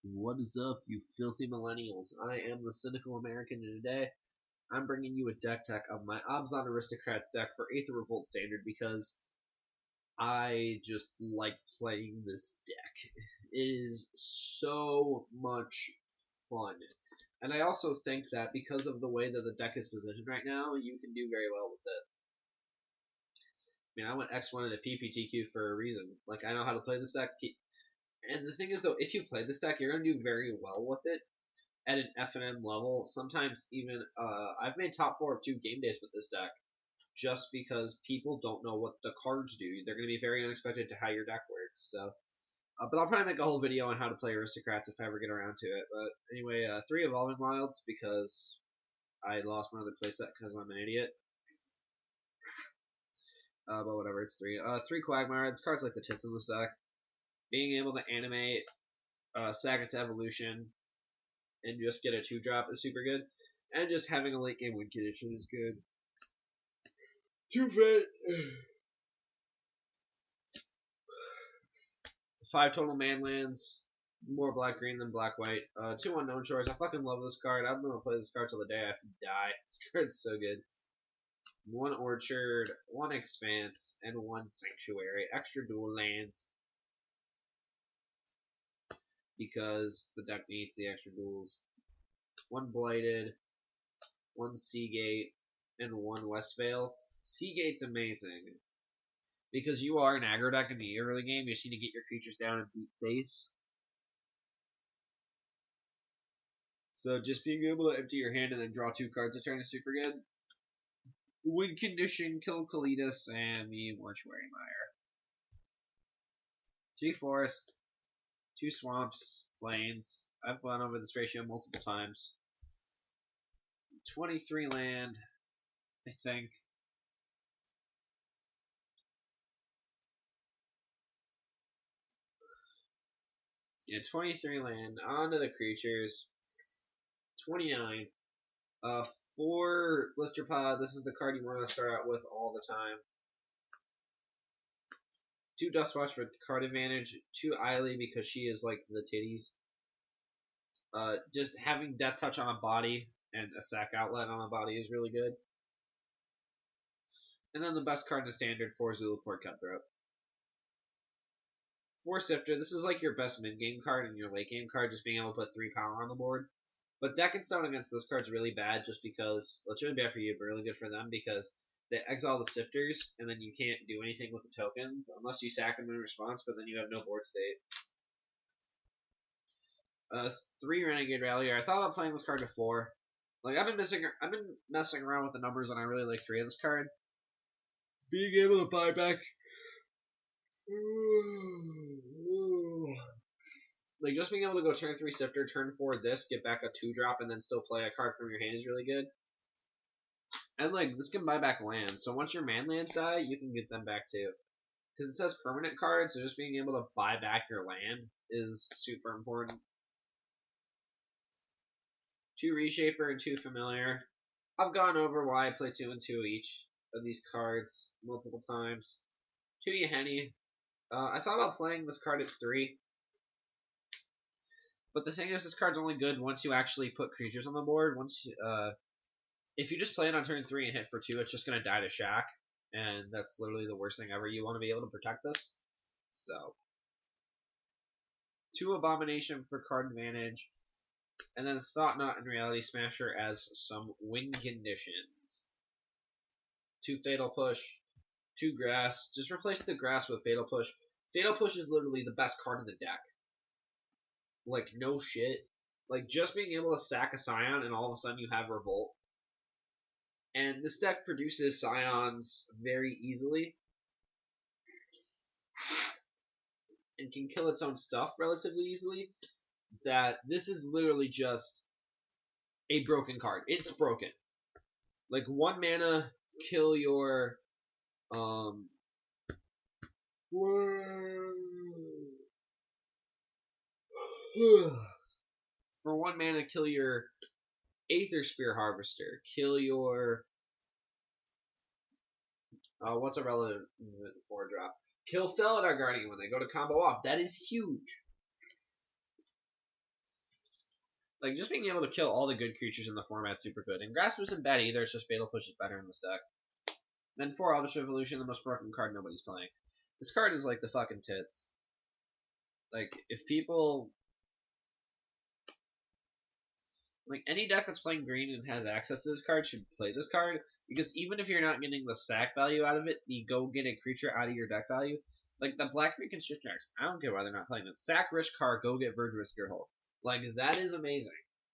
What is up, you filthy millennials? I am the Cynical American, and today I'm bringing you a deck tech of my Abzan Aristocrats deck for Aether Revolt Standard because I just like playing this deck. It is so much fun. And I also think that because of the way that the deck is positioned right now, you can do very well with it. I mean, I went X1 in a PPTQ for a reason. Like, I know how to play this deck. And the thing is, though, if you play this deck, you're going to do very well with it at an FNM level. Sometimes even, I've made top 4 of 2 game days with this deck just because people don't know what the cards do. They're going to be very unexpected to how your deck works. So, but I'll probably make a whole video on how to play Aristocrats if I ever get around to it. But anyway, 3 Evolving Wilds because I lost my other playset because I'm an idiot. But whatever, it's 3. 3 Quagmire. This card's like the tits in this deck. Being able to animate Saga to Evolution and just get a 2-drop is super good. And just having a late game win condition is good. 2 fit. 5 total man lands. More black green than black white. 2 unknown shores. I fucking love this card. I'm gonna play this card till the day I die. This card's so good. 1 orchard, 1 expanse, and 1 sanctuary. Extra dual lands. Because the deck needs the extra duels. 1 blighted, 1 Seagate, and 1 Westvale. Seagate's amazing. Because you are an aggro deck in the early game, you just need to get your creatures down and beat face. So just being able to empty your hand and then draw 2 cards a turn is super good. Win condition, kill Kalidas, and the Mortuary Mire. 3 forest, 2 swamps, plains. I've gone over this ratio multiple times. 23 land, I think. Yeah, 23 land. On to the creatures. 29. 4 Blister Pod. This is the card you want to start out with all the time. 2 Dustwatch for card advantage. 2 Eiley because she is like the titties. Just having Death Touch on a body and a sack outlet on a body is really good. And then the best card in the standard, 4 Zulaport Cutthroat. 4 Sifter. This is like your best mid-game card and your late-game card, just being able to put 3 power on the board. But Deck and Stone against this card's really bad just because, well, it's really bad for you, but really good for them because they exile the Sifters, and then you can't do anything with the tokens unless you sack them in response, but then you have no board state. 3 Renegade Rallier. I thought about playing this card to 4. Like, I've been messing around with the numbers, and I really like 3 of this card. Being able to buy back... Like, just being able to go turn 3 Sifter, turn 4 this, get back a 2-drop, and then still play a card from your hand is really good. And, like, this can buy back lands. So once your man lands die, you can get them back too. Because it says permanent cards, so just being able to buy back your land is super important. 2 Reshaper and 2 Familiar. I've gone over why I play 2 and 2 each of these cards multiple times. 2 Yahenni. I thought about playing this card at 3. But the thing is, this card's only good once you actually put creatures on the board. If you just play it on turn 3 and hit for 2, it's just going to die to Shack. And that's literally the worst thing ever. You want to be able to protect this. So, 2 Abomination for card advantage. And then Thought-Knot and Reality Smasher as some win conditions. 2 Fatal Push. 2 Grass. Just replace the Grass with Fatal Push. Fatal Push is literally the best card in the deck. Like, no shit. Like, just being able to sack a Scion and all of a sudden you have Revolt. And this deck produces Scions very easily. And can kill its own stuff relatively easily. That this is literally just a broken card. It's broken. Like, 1 mana, kill your... For 1 mana, kill your Aether Spear Harvester. Kill your... what's a relevant 4-drop? Kill Felidar Guardian when they go to combo off. That is huge. Like, just being able to kill all the good creatures in the format's super good. And Grasp isn't bad either, it's just Fatal Push is better in this deck. Then 4 Eldritch Revolution, the most broken card nobody's playing. This card is like the fucking tits. Like, if people... Like, any deck that's playing green and has access to this card should play this card, because even if you're not getting the sack value out of it, the go get a creature out of your deck value, like the black green Constrict decks, I don't care why they're not playing that. Sack Risk card, go get Verge Risk Hold. Like, that is amazing.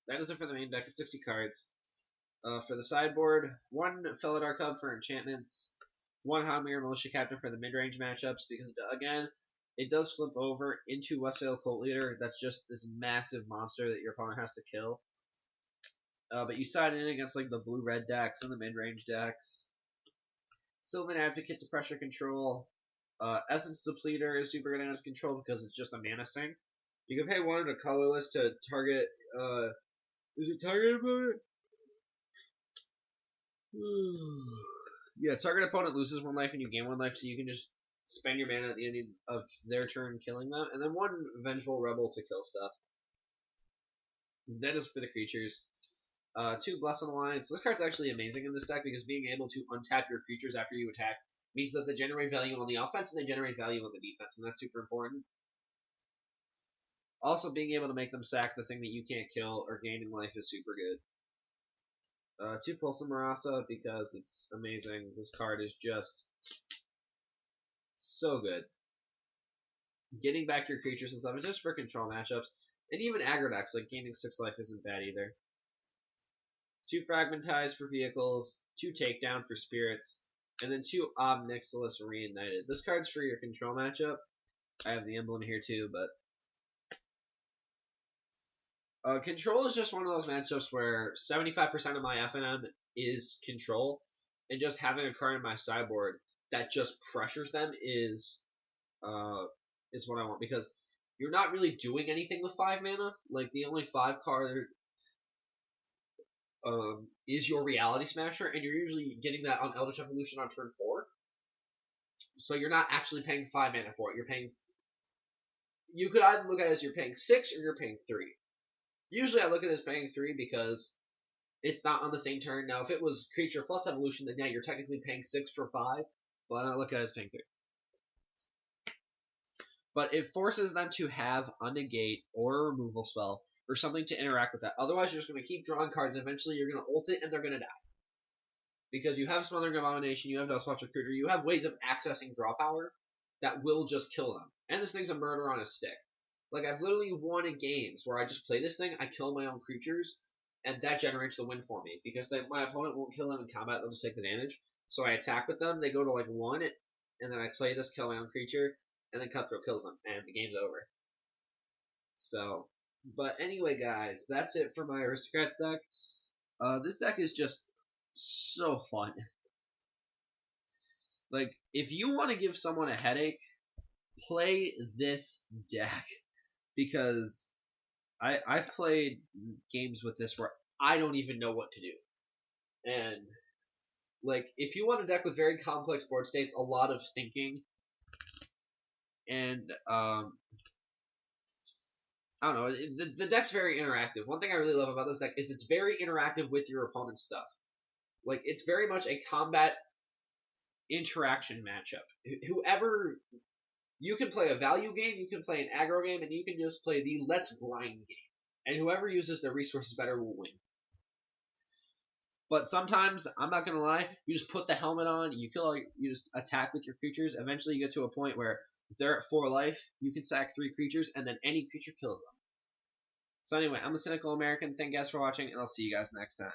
That is it for the main deck. It's 60 cards. For the sideboard, 1 Felidar Cub for enchantments, 1 Hamir Militia Captain for the mid-range matchups, because, again, it does flip over into Westvale Cult Leader. That's just this massive monster that your opponent has to kill. But you side in against like the blue-red decks and the mid-range decks. Sylvan Advocate to pressure control. Essence Depleter is super good against control because it's just a mana sink. You can pay 1 to colorless to target. Is it target opponent? Yeah, target opponent loses 1 life and you gain 1 life, so you can just spend your mana at the end of their turn killing them. And then 1 Vengeful Rebel to kill stuff. That is for the creatures. 2 Blessed Alliance. This card's actually amazing in this deck because being able to untap your creatures after you attack means that they generate value on the offense and they generate value on the defense, and that's super important. Also, being able to make them sack the thing that you can't kill or gaining life is super good. 2 Pulsa Marasa because it's amazing. This card is just so good. Getting back your creatures and stuff is just for control matchups. And even aggro decks, like gaining 6 life isn't bad either. 2 Fragmentize for vehicles, 2 Takedown for spirits, and then 2 Ob Nixilis Reunited. This card's for your control matchup. I have the emblem here too, but... control is just one of those matchups where 75% of my FNM is control, and just having a card in my sideboard that just pressures them is what I want, because you're not really doing anything with 5 mana. Like, the only 5 card is your Reality Smasher, and you're usually getting that on Eldritch Evolution on turn 4. So you're not actually paying 5 mana for it. You're paying... You could either look at it as you're paying 6 or you're paying 3. Usually I look at it as paying 3 because it's not on the same turn. Now, if it was Creature plus Evolution, then yeah, you're technically paying 6 for 5, but I don't look at it as paying 3. But it forces them to have a negate or a removal spell or something to interact with that. Otherwise, you're just going to keep drawing cards. Eventually, you're going to ult it, and they're going to die. Because you have Smothering Abomination, you have Dustwatch Recruiter, you have ways of accessing draw power that will just kill them. And this thing's a murder on a stick. Like, I've literally won in games where I just play this thing, I kill my own creatures, and that generates the win for me. Because my opponent won't kill them in combat, they'll just take the damage. So I attack with them, they go to like 1, and then I play this, kill my own creature, and then Cutthroat kills them, and the game's over. So, but anyway, guys, that's it for my Aristocrats deck. This deck is just so fun. Like, if you want to give someone a headache, play this deck. Because I've played games with this where I don't even know what to do. And, like, if you want a deck with very complex board states, a lot of thinking, and, I don't know, the deck's very interactive. One thing I really love about this deck is it's very interactive with your opponent's stuff. Like, it's very much a combat interaction matchup. Whoever... You can play a value game, you can play an aggro game, and you can just play the let's grind game. And whoever uses their resources better will win. But sometimes, I'm not going to lie, you just put the helmet on, you just attack with your creatures. Eventually you get to a point where if they're at 4 life, you can sack 3 creatures, and then any creature kills them. So anyway, I'm the Cynical American. Thank you guys for watching, and I'll see you guys next time.